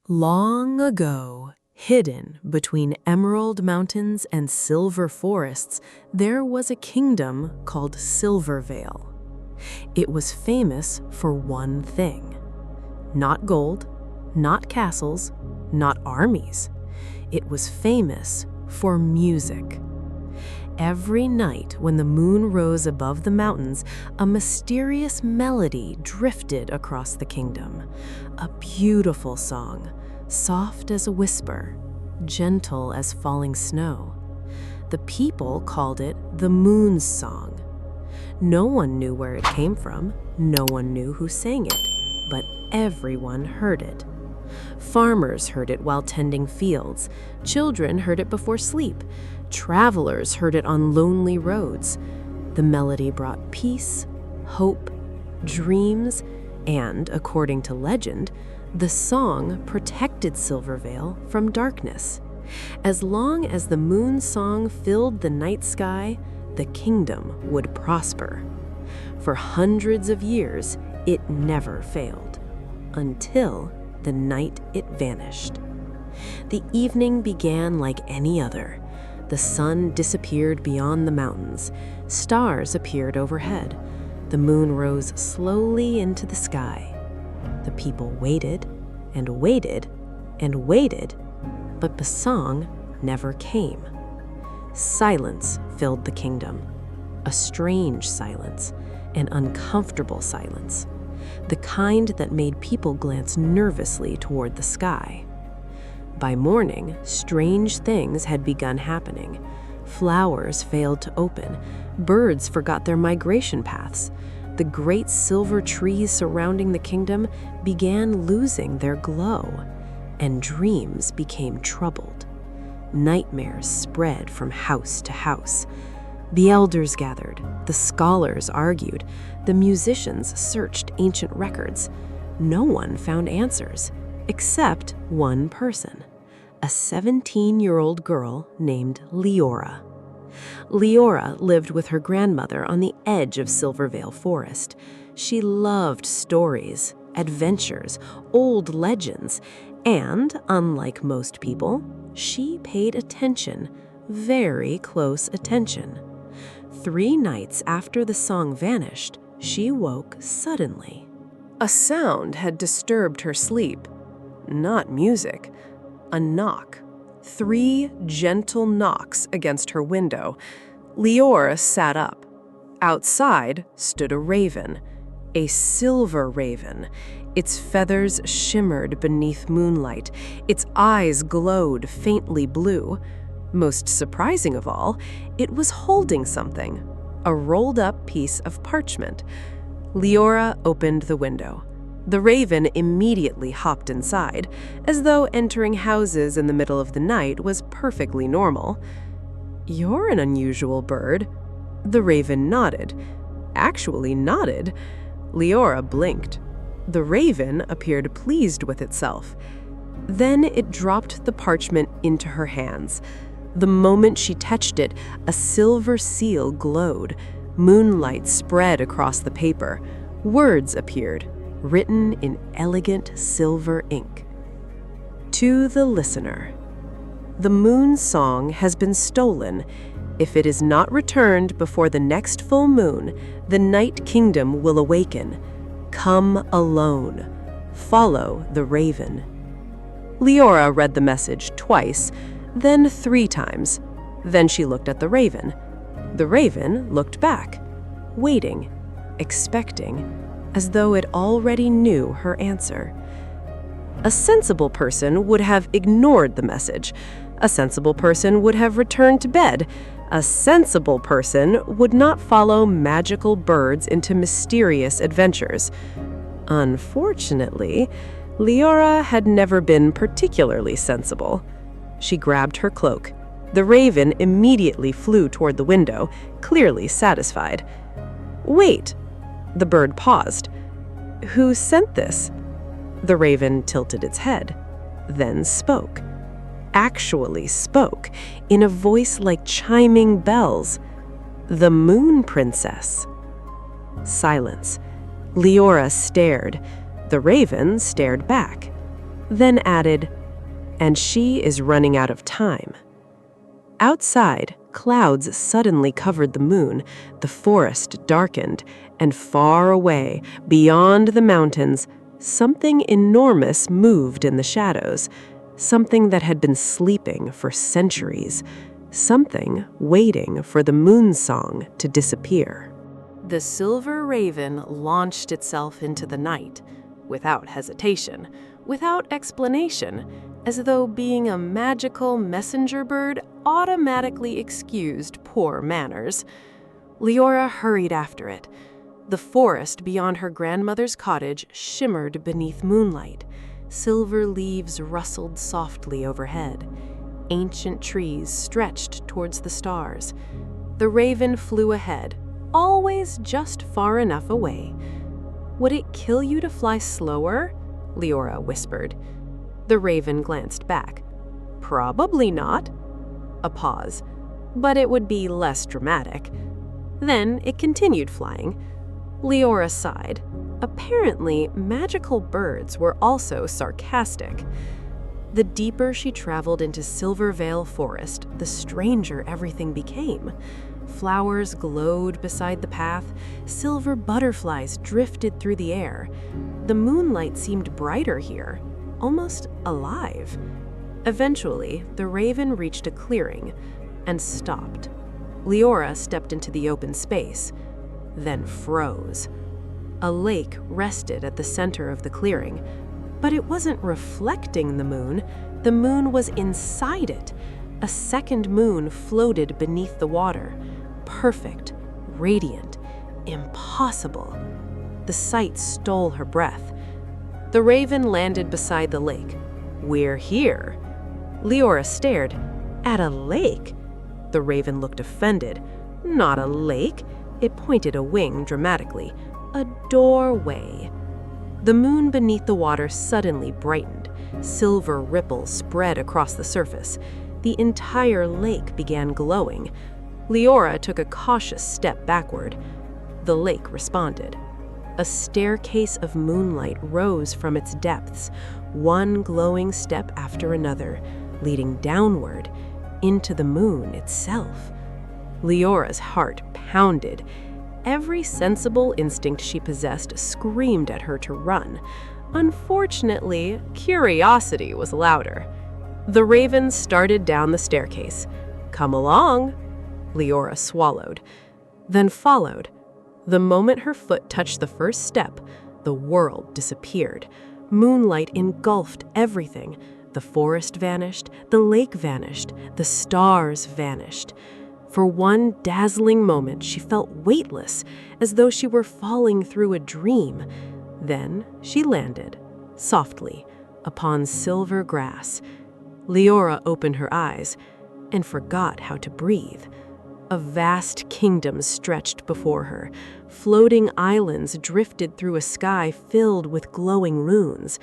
Long ago, hidden between emerald mountains and silver forests, there was a kingdom called Silvervale. It was famous for one thing. Not gold, not castles, not armies. It was famous for music. Every night when the moon rose above the mountains, a mysterious melody drifted across the kingdom. A beautiful song, soft as a whisper, gentle as falling snow. The people called it the moon's song. No one knew where it came from, no one knew who sang it, but everyone heard it. Farmers heard it while tending fields, children heard it before sleep, travelers heard it on lonely roads. The melody brought peace, hope, dreams, and, according to legend, the song protected Silvervale from darkness. As long as the moon song filled the night sky, the kingdom would prosper. For hundreds of years, it never failed, until the night it vanished. The evening began like any other. The sun disappeared beyond the mountains. Stars appeared overhead. The moon rose slowly into the sky. The people waited and waited and waited, but the song never came. Silence filled the kingdom. A strange silence, an uncomfortable silence. The kind that made people glance nervously toward the sky. By morning, strange things had begun happening. Flowers failed to open. Birds forgot their migration paths. The great silver trees surrounding the kingdom began losing their glow, and dreams became troubled. Nightmares spread from house to house. The elders gathered, the scholars argued, the musicians searched ancient records. No one found answers, except one person, a 17-year-old girl named Liora. Liora lived with her grandmother on the edge of Silvervale Forest. She loved stories, adventures, old legends, and, unlike most people, she paid attention, very close attention. 3 nights after the song vanished, she woke suddenly. A sound had disturbed her sleep. Not music, a knock. 3 gentle knocks against her window. Liora sat up. Outside stood a raven, a silver raven. Its feathers shimmered beneath moonlight. Its eyes glowed faintly blue. Most surprising of all, it was holding something, a rolled-up piece of parchment. Liora opened the window. The raven immediately hopped inside, as though entering houses in the middle of the night was perfectly normal. "You're an unusual bird." The raven nodded. Actually nodded. Liora blinked. The raven appeared pleased with itself. Then it dropped the parchment into her hands. The moment she touched it, a silver seal glowed. Moonlight spread across the paper. Words appeared, written in elegant silver ink. To the listener, the moon song has been stolen. If it is not returned before the next full moon, the night kingdom will awaken. Come alone. Follow the raven. Liora read the message twice, then 3 times. Then she looked at the raven. The raven looked back, waiting, expecting, as though it already knew her answer. A sensible person would have ignored the message. A sensible person would have returned to bed. A sensible person would not follow magical birds into mysterious adventures. Unfortunately, Liora had never been particularly sensible. She grabbed her cloak. The raven immediately flew toward the window, clearly satisfied. "Wait!" The bird paused. "Who sent this?" The raven tilted its head, then spoke. Actually spoke, in a voice like chiming bells. "The Moon Princess." Silence. Liora stared. The raven stared back. then added, "And she is running out of time." Outside, clouds suddenly covered the moon, the forest darkened, and far away, beyond the mountains, something enormous moved in the shadows, something that had been sleeping for centuries, something waiting for the moon song to disappear. The silver raven launched itself into the night, without hesitation, without explanation, as though being a magical messenger bird automatically excused poor manners. Liora hurried after it. The forest beyond her grandmother's cottage shimmered beneath moonlight. Silver leaves rustled softly overhead. Ancient trees stretched towards the stars. The raven flew ahead, always just far enough away. "Would it kill you to fly slower?" Liora whispered. The raven glanced back. "Probably not." A pause. "But it would be less dramatic." Then it continued flying. Liora sighed. Apparently, magical birds were also sarcastic. The deeper she traveled into Silvervale forest, the stranger everything became. Flowers glowed beside the path, silver butterflies drifted through the air. The moonlight seemed brighter here, almost alive. Eventually, the raven reached a clearing and stopped. Liora stepped into the open space, then froze. A lake rested at the center of the clearing, but it wasn't reflecting the moon was inside it. A second moon floated beneath the water, perfect, radiant, impossible. The sight stole her breath. The raven landed beside the lake. "We're here." Liora stared. "At a lake?" The raven looked offended. "Not a lake." It pointed a wing dramatically. "A doorway." The moon beneath the water suddenly brightened. Silver ripples spread across the surface. The entire lake began glowing. Liora took a cautious step backward. The lake responded. A staircase of moonlight rose from its depths, one glowing step after another, leading downward into the moon itself. Liora's heart pounded. Every sensible instinct she possessed screamed at her to run. Unfortunately, curiosity was louder. The raven started down the staircase. "Come along." Liora swallowed, then followed. The moment her foot touched the first step, the world disappeared. Moonlight engulfed everything. The forest vanished, the lake vanished, the stars vanished. For one dazzling moment, she felt weightless, as though she were falling through a dream. Then she landed, softly, upon silver grass. Liora opened her eyes and forgot how to breathe. A vast kingdom stretched before her. Floating islands drifted through a sky filled with glowing runes.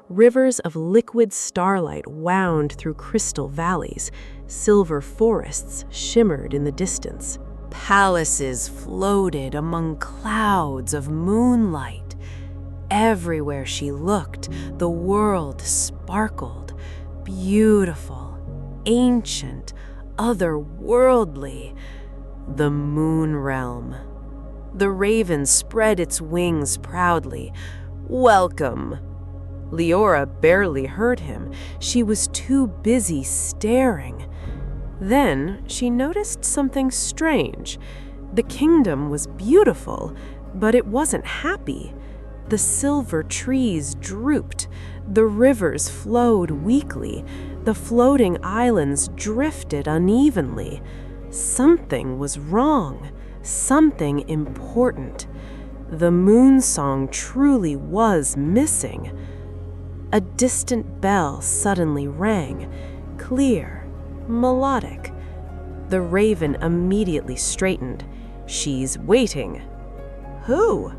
Rivers of liquid starlight wound through crystal valleys. Silver forests shimmered in the distance. Palaces floated among clouds of moonlight. Everywhere she looked, the world sparkled. Beautiful, ancient, otherworldly. The moon realm. The raven spread its wings proudly. "Welcome." Liora barely heard him. She was too busy staring. Then she noticed something strange. The kingdom was beautiful, but it wasn't happy. The silver trees drooped. The rivers flowed weakly. The floating islands drifted unevenly. Something was wrong. Something important. The moon song truly was missing. A distant bell suddenly rang, clear, melodic. The raven immediately straightened. "She's waiting." "Who?"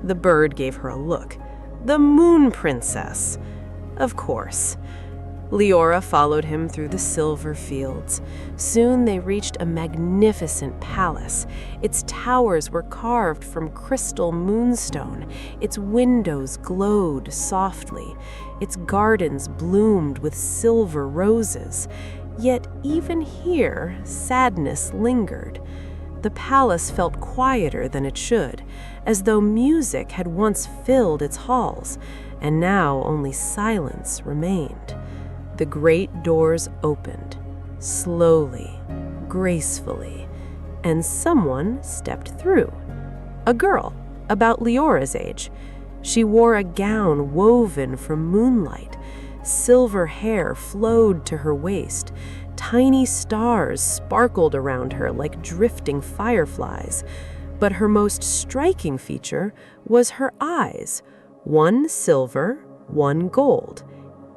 The bird gave her a look. "The Moon Princess." "Of course." Liora followed him through the silver fields. Soon they reached a magnificent palace. Its towers were carved from crystal moonstone. Its windows glowed softly. Its gardens bloomed with silver roses. Yet even here, sadness lingered. The palace felt quieter than it should, as though music had once filled its halls, and now only silence remained. The great doors opened, slowly, gracefully, and someone stepped through. A girl, about Liora's age. She wore a gown woven from moonlight. Silver hair flowed to her waist. Tiny stars sparkled around her like drifting fireflies. But her most striking feature was her eyes, one silver, one gold.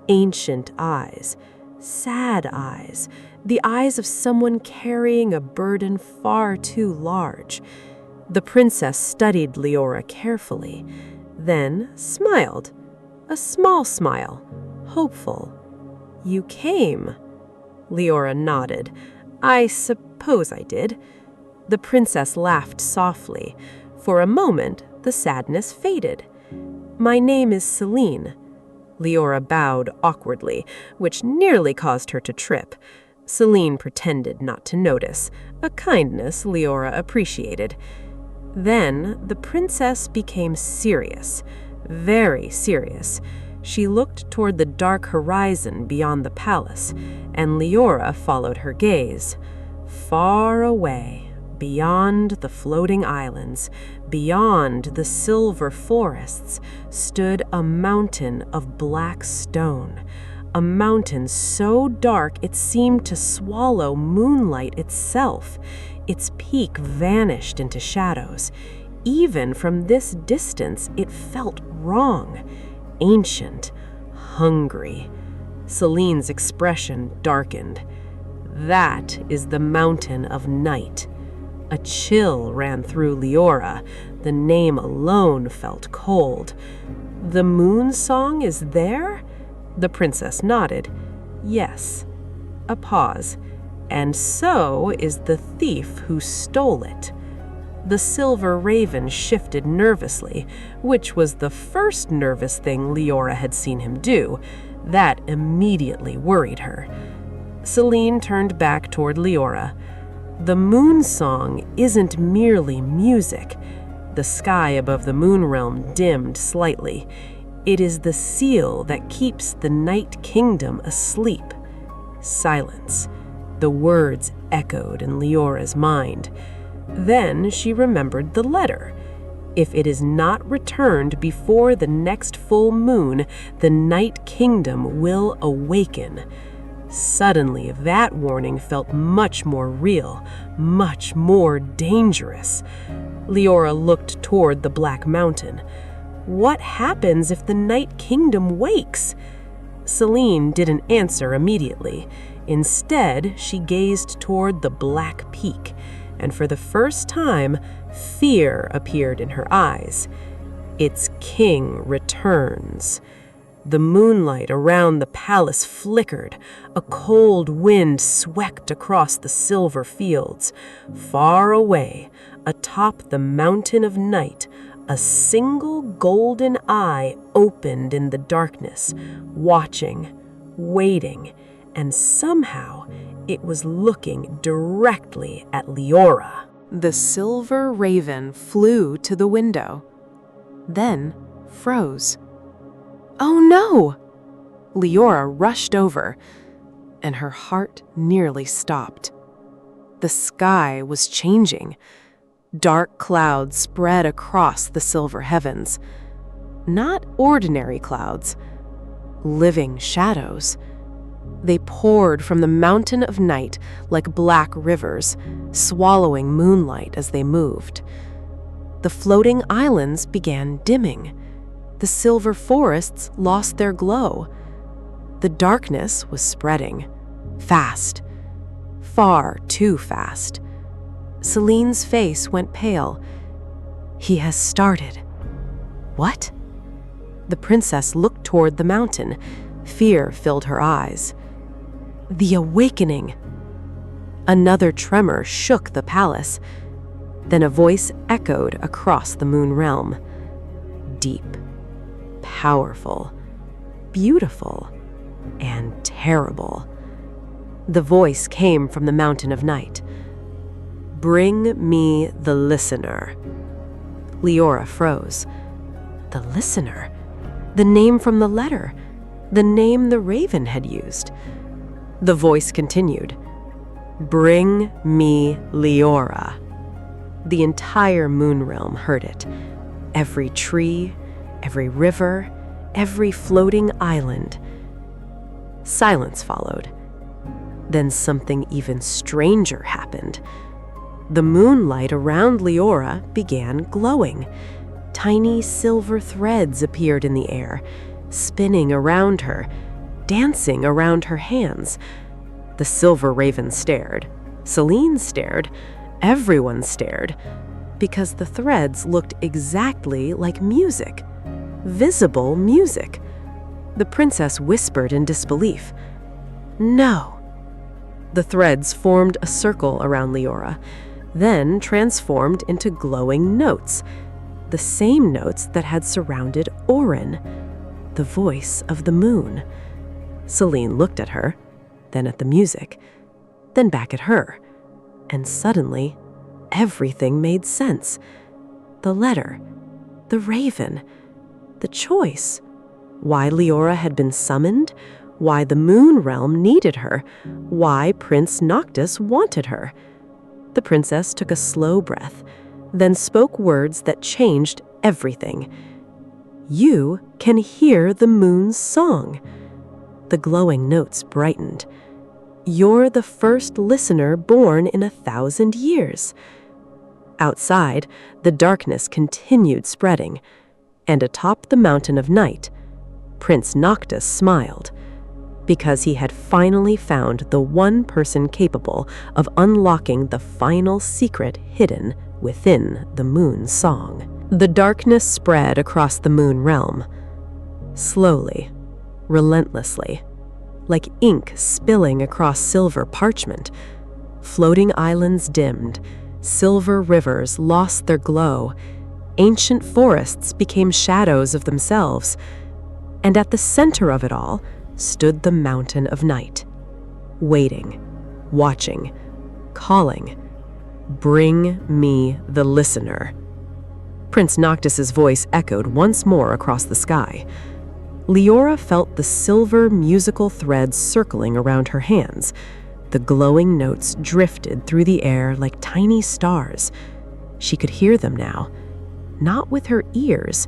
Ancient eyes, sad eyes, the eyes of someone carrying a burden far too large. The princess studied Liora carefully, then smiled, a small smile, hopeful. "You came?" Liora nodded. "I suppose I did." The princess laughed softly. For a moment, the sadness faded. "My name is Selene." Liora bowed awkwardly, which nearly caused her to trip. Selene pretended not to notice, a kindness Liora appreciated. Then the princess became serious, very serious. She looked toward the dark horizon beyond the palace, and Liora followed her gaze. Far away, beyond the floating islands, beyond the silver forests, stood a mountain of black stone, a mountain so dark it seemed to swallow moonlight itself. Its peak vanished into shadows. Even from this distance, it felt wrong, ancient, hungry. Selene's expression darkened. "That is the mountain of night." A chill ran through Liora. The name alone felt cold. "The moon song is there?" The princess nodded. "Yes." A pause. "And so is the thief who stole it." The silver raven shifted nervously, which was the first nervous thing Liora had seen him do. That immediately worried her. Selene turned back toward Liora. "The moon song isn't merely music." The sky above the moon realm dimmed slightly. "It is the seal that keeps the night kingdom asleep." Silence. The words echoed in Liora's mind. Then she remembered the letter. If it is not returned before the next full moon, the night kingdom will awaken. Suddenly, that warning felt much more real, much more dangerous. Liora looked toward the Black Mountain. What happens if the Night Kingdom wakes? Selene didn't answer immediately. Instead, she gazed toward the Black Peak, and for the first time, fear appeared in her eyes. Its king returns. The moonlight around the palace flickered. A cold wind swept across the silver fields. Far away, atop the mountain of night, a single golden eye opened in the darkness, watching, waiting, and somehow it was looking directly at Liora. The silver raven flew to the window, then froze. "Oh no!" Liora rushed over, and her heart nearly stopped. The sky was changing. Dark clouds spread across the silver heavens. Not ordinary clouds, living shadows. They poured from the mountain of night like black rivers, swallowing moonlight as they moved. The floating islands began dimming. The silver forests lost their glow. The darkness was spreading, fast, far too fast. Selene's face went pale. He has started. What? The princess looked toward the mountain. Fear filled her eyes. The awakening! Another tremor shook the palace. Then a voice echoed across the moon realm. Deep, powerful, beautiful, and terrible. The voice came from the Mountain of Night. Bring me the listener. Liora froze. The listener? The name from the letter. The name the raven had used. The voice continued. Bring me Liora. The entire moon realm heard it. Every tree, every river, every floating island. Silence followed. Then something even stranger happened. The moonlight around Liora began glowing. Tiny silver threads appeared in the air, spinning around her, dancing around her hands. The silver raven stared. Selene stared. Everyone stared, because the threads looked exactly like music. Visible music. The princess whispered in disbelief. No. The threads formed a circle around Liora, then transformed into glowing notes, the same notes that had surrounded Auren, the voice of the moon. Selene looked at her, then at the music, then back at her, and suddenly, everything made sense. The letter, the raven, the choice, why Liora had been summoned, why the moon realm needed her, why Prince Noctis wanted her. The princess took a slow breath, then spoke words that changed everything. You can hear the moon's song. The glowing notes brightened. You're the first listener born in 1,000 years. Outside, the darkness continued spreading, and atop the Mountain of Night, Prince Noctis smiled, because he had finally found the one person capable of unlocking the final secret hidden within the moon's song. The darkness spread across the moon realm, slowly, relentlessly, like ink spilling across silver parchment. Floating islands dimmed, silver rivers lost their glow, ancient forests became shadows of themselves, and at the center of it all stood the Mountain of Night, waiting, watching, calling, "Bring me the listener." Prince Noctis's voice echoed once more across the sky. Liora felt the silver musical threads circling around her hands. The glowing notes drifted through the air like tiny stars. She could hear them now, not with her ears,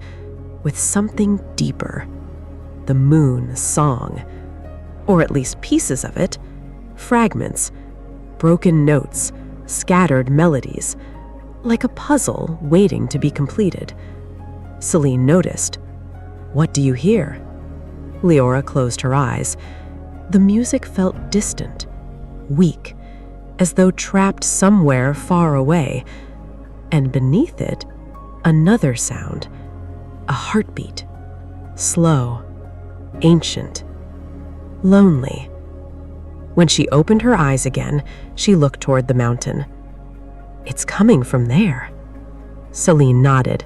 with something deeper. The moon song, or at least pieces of it, fragments, broken notes, scattered melodies, like a puzzle waiting to be completed. Selene noticed. What do you hear? Liora closed her eyes. The music felt distant, weak, as though trapped somewhere far away, and beneath it, another sound, a heartbeat, slow, ancient, lonely. When she opened her eyes again, she looked toward the mountain. It's coming from there. Selene nodded.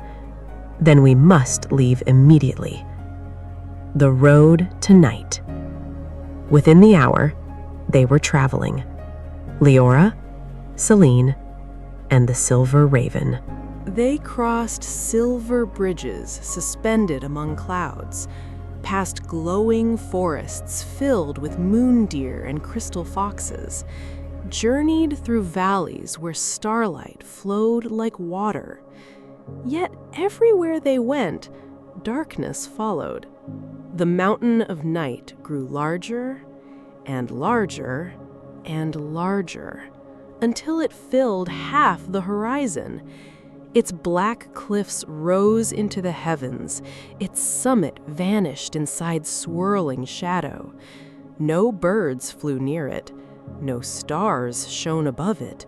Then we must leave immediately. The road to night. Within the hour, they were traveling. Liora, Selene, and the Silver Raven. They crossed silver bridges suspended among clouds, past glowing forests filled with moon deer and crystal foxes, journeyed through valleys where starlight flowed like water. Yet everywhere they went, darkness followed. The Mountain of Night grew larger and larger and larger, until it filled half the horizon. Its black cliffs rose into the heavens. Its summit vanished inside swirling shadow. No birds flew near it. No stars shone above it.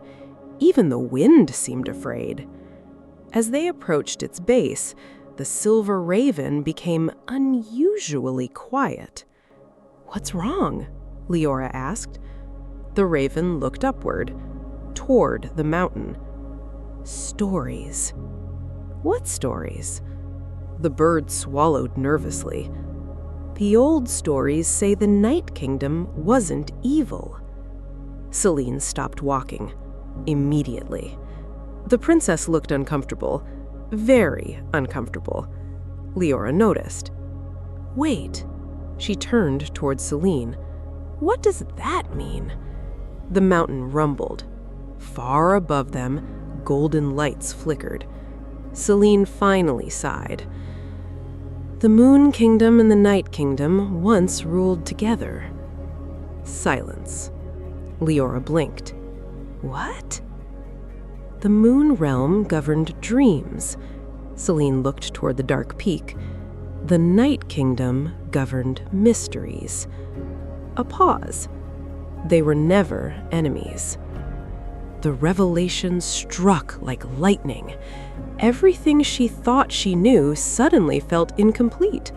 Even the wind seemed afraid. As they approached its base, the Silver Raven became unusually quiet. "What's wrong?" Liora asked. The raven looked upward, toward the mountain. "Stories." "What stories?" The bird swallowed nervously. "The old stories say the Night Kingdom wasn't evil." Selene stopped walking, immediately. The princess looked uncomfortable, very uncomfortable. Liora noticed. "Wait." She turned towards Selene. "What does that mean?" The mountain rumbled. Far above them, golden lights flickered. Selene finally sighed. "The Moon Kingdom and the Night Kingdom once ruled together." Silence. Liora blinked. "What?" "The Moon Realm governed dreams." Selene looked toward the dark peak. "The Night Kingdom governed mysteries." A pause. They were never enemies. The revelation struck like lightning. Everything she thought she knew suddenly felt incomplete.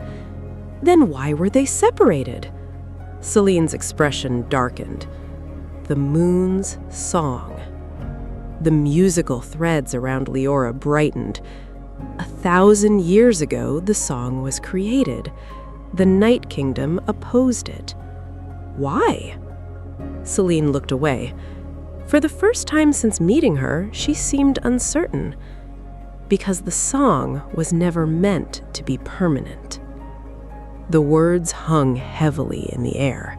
Then why were they separated? Selene's expression darkened. The moon's song. The musical threads around Liora brightened. 1,000 years ago, the song was created. The Night Kingdom opposed it. Why? Selene looked away. For the first time since meeting her, she seemed uncertain. Because the song was never meant to be permanent. The words hung heavily in the air.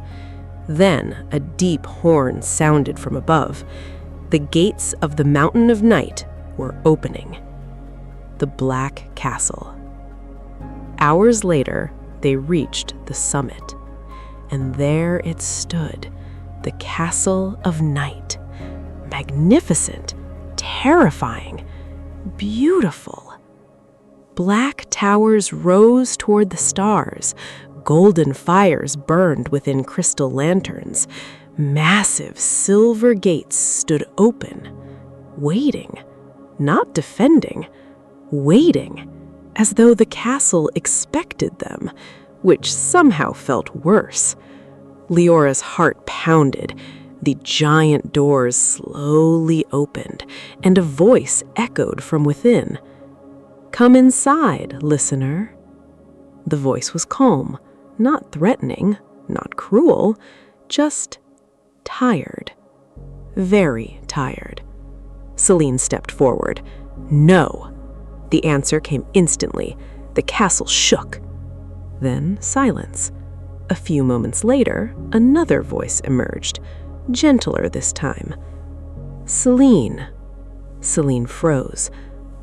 Then a deep horn sounded from above. The gates of the Mountain of Night were opening. The Black Castle. Hours later, they reached the summit. And there it stood, the Castle of Night. Magnificent, terrifying, beautiful. Black towers rose toward the stars. Golden fires burned within crystal lanterns. Massive silver gates stood open, waiting, not defending, waiting, as though the castle expected them, which somehow felt worse. Liora's heart pounded. The giant doors slowly opened, and a voice echoed from within. "Come inside, listener." The voice was calm, not threatening, not cruel, just tired. Very tired. Selene stepped forward. "No." The answer came instantly. The castle shook. Then silence. A few moments later, another voice emerged, gentler this time. "Selene." Selene froze.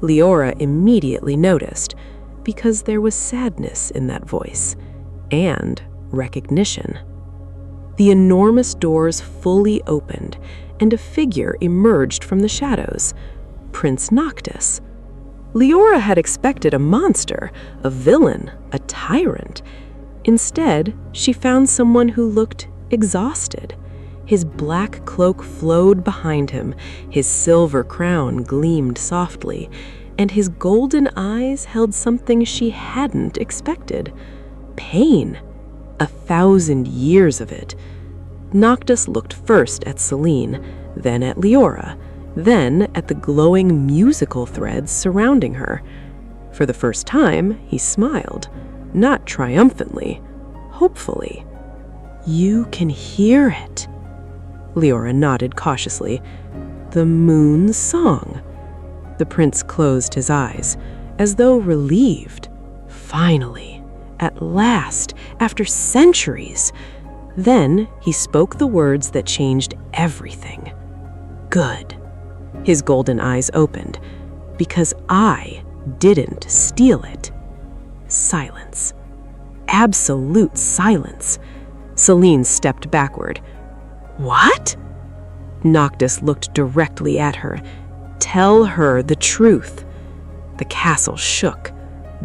Liora immediately noticed, because there was sadness in that voice, and recognition. The enormous doors fully opened, and a figure emerged from the shadows. Prince Noctis. Liora had expected a monster, a villain, a tyrant. Instead, she found someone who looked exhausted. His black cloak flowed behind him, his silver crown gleamed softly, and his golden eyes held something she hadn't expected. Pain. 1,000 years of it. Noctis looked first at Selene, then at Liora, then at the glowing musical threads surrounding her. For the first time, he smiled, not triumphantly, hopefully. "You can hear it." Liora nodded cautiously. "The moon's song." The prince closed his eyes, as though relieved. Finally, at last, after centuries. Then he spoke the words that changed everything. "Good." His golden eyes opened. "Because I didn't steal it." Silence. Absolute silence. Selene stepped backward. "What?" Noctis looked directly at her. "Tell her the truth." The castle shook.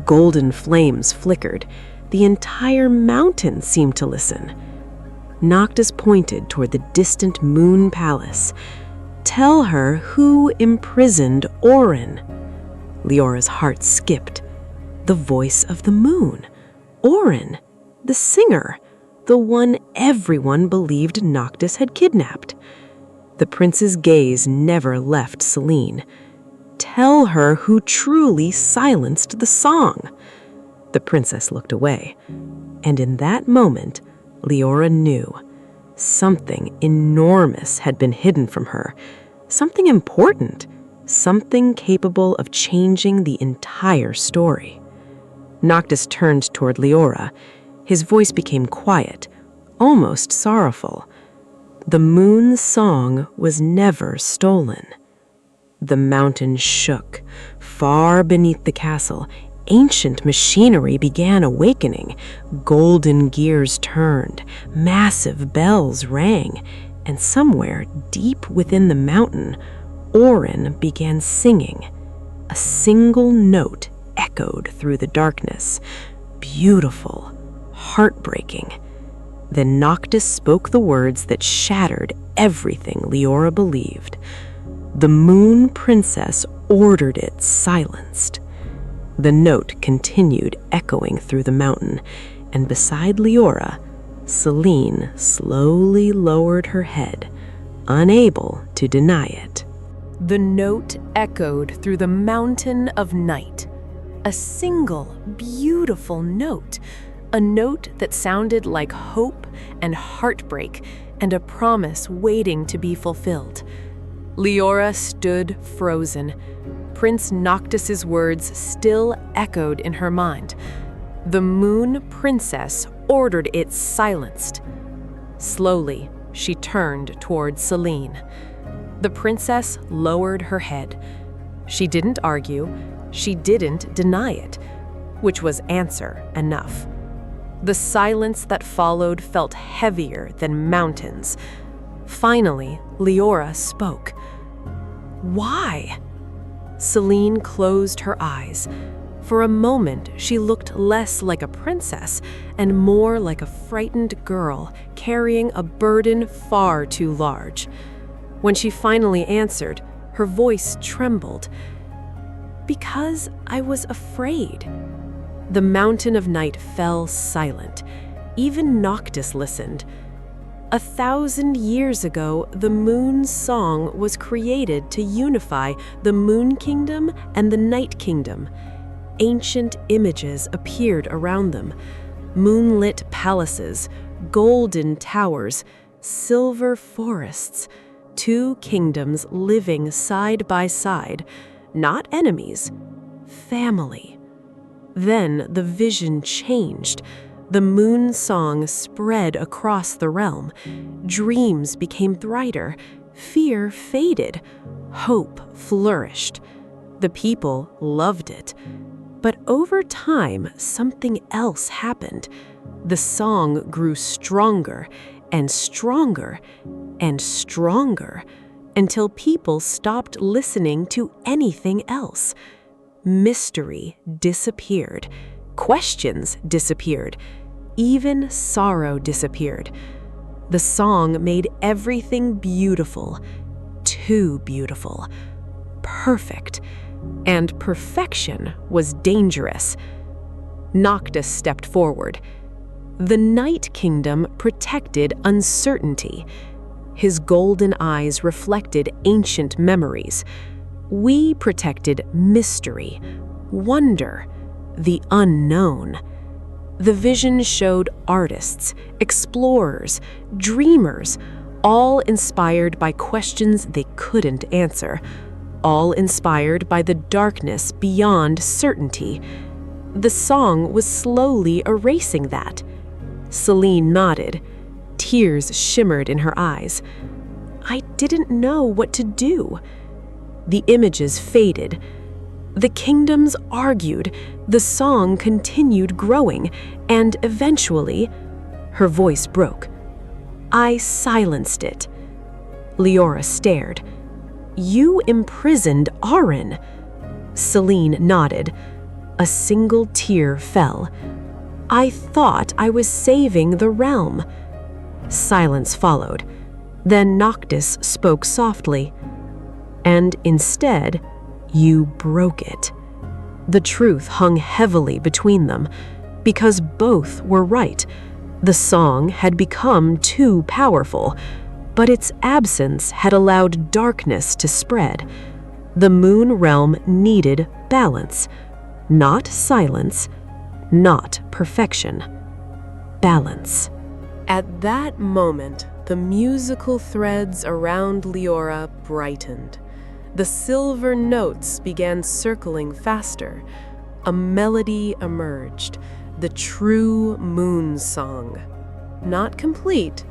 Golden flames flickered. The entire mountain seemed to listen. Noctis pointed toward the distant moon palace. "Tell her who imprisoned Auren." Liora's heart skipped. The voice of the moon. Auren, the singer, the one everyone believed Noctis had kidnapped. The prince's gaze never left Selene. Tell her who truly silenced the song. The princess looked away, and in that moment, Liora knew something enormous had been hidden from her, something important, something capable of changing the entire story. Noctis turned toward Liora. His voice became quiet, almost sorrowful. The moon's song was never stolen. The mountain shook. Far beneath the castle, ancient machinery began awakening. Golden gears turned, massive bells rang, and somewhere deep within the mountain, Auren began singing. A single note echoed through the darkness. Beautiful, heartbreaking. Then Noctis spoke the words that shattered everything Liora believed. The Moon Princess ordered it silenced. The note continued echoing through the mountain, and beside Liora, Selene slowly lowered her head, unable to deny it. The note echoed through the mountain of night. A single, beautiful note. A note that sounded like hope and heartbreak and a promise waiting to be fulfilled. Liora stood frozen. Prince Noctis's words still echoed in her mind. The Moon Princess ordered it silenced. Slowly, she turned toward Selene. The princess lowered her head. She didn't argue. She didn't deny it, which was answer enough. The silence that followed felt heavier than mountains. Finally, Liora spoke. Why? Selene closed her eyes. For a moment, she looked less like a princess and more like a frightened girl carrying a burden far too large. When she finally answered, her voice trembled. Because I was afraid. The mountain of night fell silent. Even Noctis listened. 1,000 years ago, the moon's song was created to unify the Moon Kingdom and the Night Kingdom. Ancient images appeared around them. Moonlit palaces, golden towers, silver forests. 2 kingdoms living side by side, not enemies, family. Then the vision changed. The moon song spread across the realm. Dreams became brighter. Fear faded. Hope flourished. The people loved it. But over time, something else happened. The song grew stronger and stronger and stronger until people stopped listening to anything else. Mystery disappeared. Questions disappeared. Even sorrow disappeared. The song made everything beautiful. Too beautiful. Perfect. And perfection was dangerous. Noctis stepped forward. The Night Kingdom protected uncertainty. His golden eyes reflected ancient memories. We protected mystery, wonder, the unknown. The vision showed artists, explorers, dreamers, all inspired by questions they couldn't answer, all inspired by the darkness beyond certainty. The song was slowly erasing that. Selene nodded. Tears shimmered in her eyes. I didn't know what to do. The images faded. The kingdoms argued. The song continued growing, and eventually, her voice broke. I silenced it. Liora stared. You imprisoned Auren. Selene nodded. A single tear fell. I thought I was saving the realm. Silence followed. Then Noctis spoke softly. And instead, you broke it. The truth hung heavily between them, because both were right. The song had become too powerful, but its absence had allowed darkness to spread. The moon realm needed balance, not silence, not perfection. Balance. At that moment, the musical threads around Liora brightened. The silver notes began circling faster. A melody emerged, the true moon song. Not complete,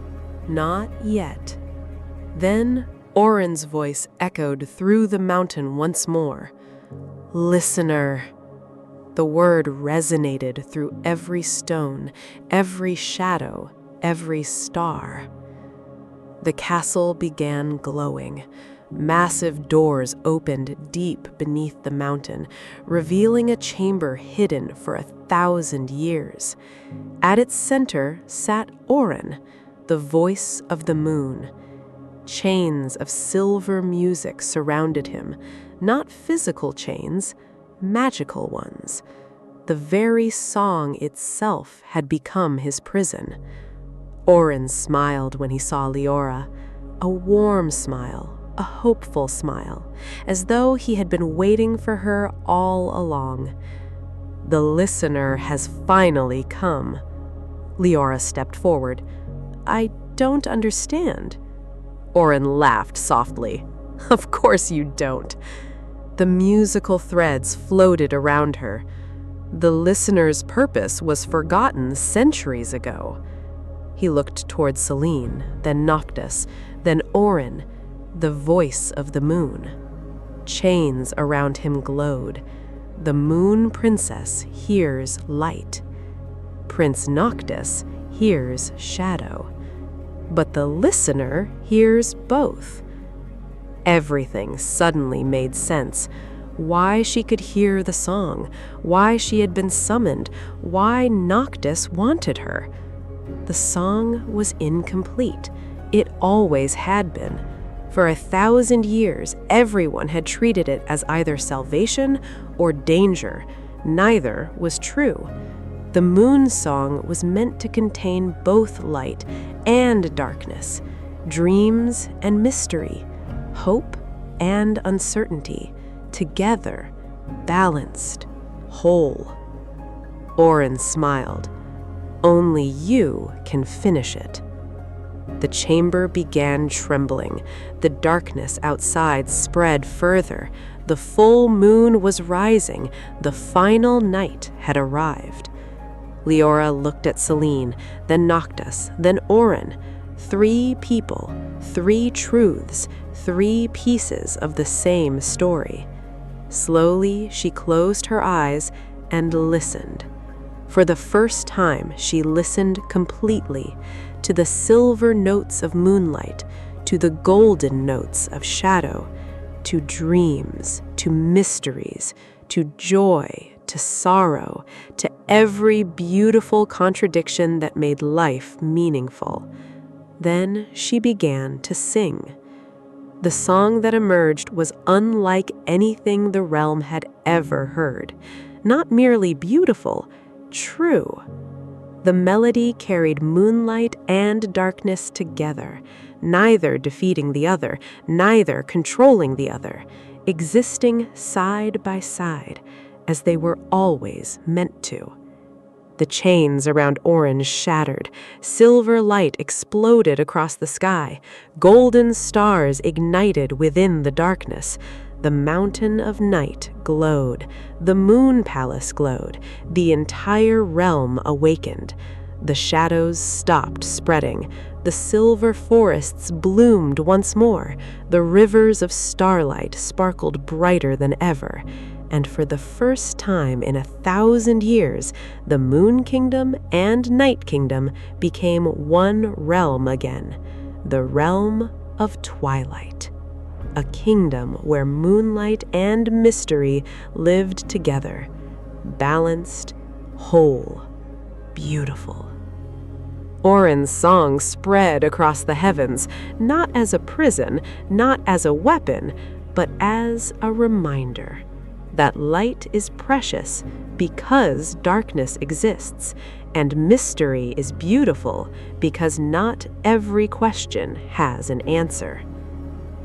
not yet. Then Auren's voice echoed through the mountain once more. Listener. The word resonated through every stone, every shadow, every star. The castle began glowing. Massive doors opened deep beneath the mountain, revealing a chamber hidden for 1,000 years. At its center sat Auren, the voice of the moon. Chains of silver music surrounded him, not physical chains, magical ones. The very song itself had become his prison. Auren smiled when he saw Liora, a warm smile, a hopeful smile, as though he had been waiting for her all along. The listener has finally come. Liora stepped forward. I don't understand. Auren laughed softly. Of course you don't. The musical threads floated around her. The listener's purpose was forgotten centuries ago. He looked toward Selene, then Noctis, then Auren, the voice of the moon. Chains around him glowed. The Moon Princess hears light. Prince Noctis hears shadow. But the listener hears both. Everything suddenly made sense. Why she could hear the song, why she had been summoned, why Noctis wanted her. The song was incomplete. It always had been. For 1,000 years, everyone had treated it as either salvation or danger. Neither was true. The moon song was meant to contain both light and darkness, dreams and mystery, hope and uncertainty, together, balanced, whole. Auren smiled. Only you can finish it. The chamber began trembling. The darkness outside spread further. The full moon was rising. The final night had arrived. Liora looked at Selene, then Noctis, then Auren. 3 people, 3 truths, 3 pieces of the same story. Slowly, she closed her eyes and listened. For the first time, she listened completely to the silver notes of moonlight, to the golden notes of shadow, to dreams, to mysteries, to joy, to sorrow, to every beautiful contradiction that made life meaningful. Then she began to sing. The song that emerged was unlike anything the realm had ever heard. Not merely beautiful, true. The melody carried moonlight and darkness together, neither defeating the other, neither controlling the other, existing side by side, as they were always meant to. The chains around Auren shattered. Silver light exploded across the sky. Golden stars ignited within the darkness. The mountain of night glowed. The moon palace glowed. The entire realm awakened. The shadows stopped spreading. The silver forests bloomed once more. The rivers of starlight sparkled brighter than ever. And for the first time in 1,000 years, the Moon Kingdom and Night Kingdom became one realm again, the realm of twilight. A kingdom where moonlight and mystery lived together, balanced, whole, beautiful. Auren's song spread across the heavens, not as a prison, not as a weapon, but as a reminder that light is precious because darkness exists, And mystery is beautiful because not every question has an answer.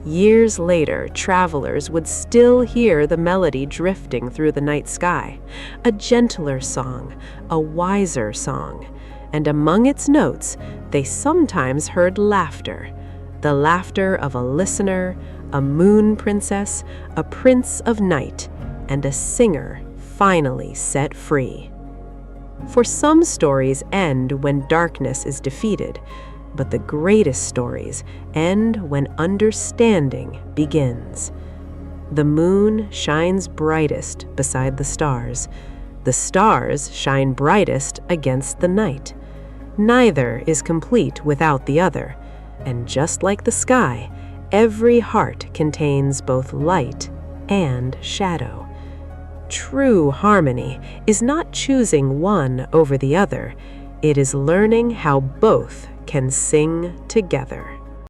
Years later, travelers would still hear the melody drifting through the night sky, a gentler song, a wiser song, and among its notes, they sometimes heard laughter, the laughter of a listener, a moon princess, a prince of night, and a singer finally set free. For some stories end when darkness is defeated, but the greatest stories end when understanding begins. The moon shines brightest beside the stars. The stars shine brightest against the night. Neither is complete without the other, and just like the sky, every heart contains both light and shadow. True harmony is not choosing one over the other. It is learning how both can sing together.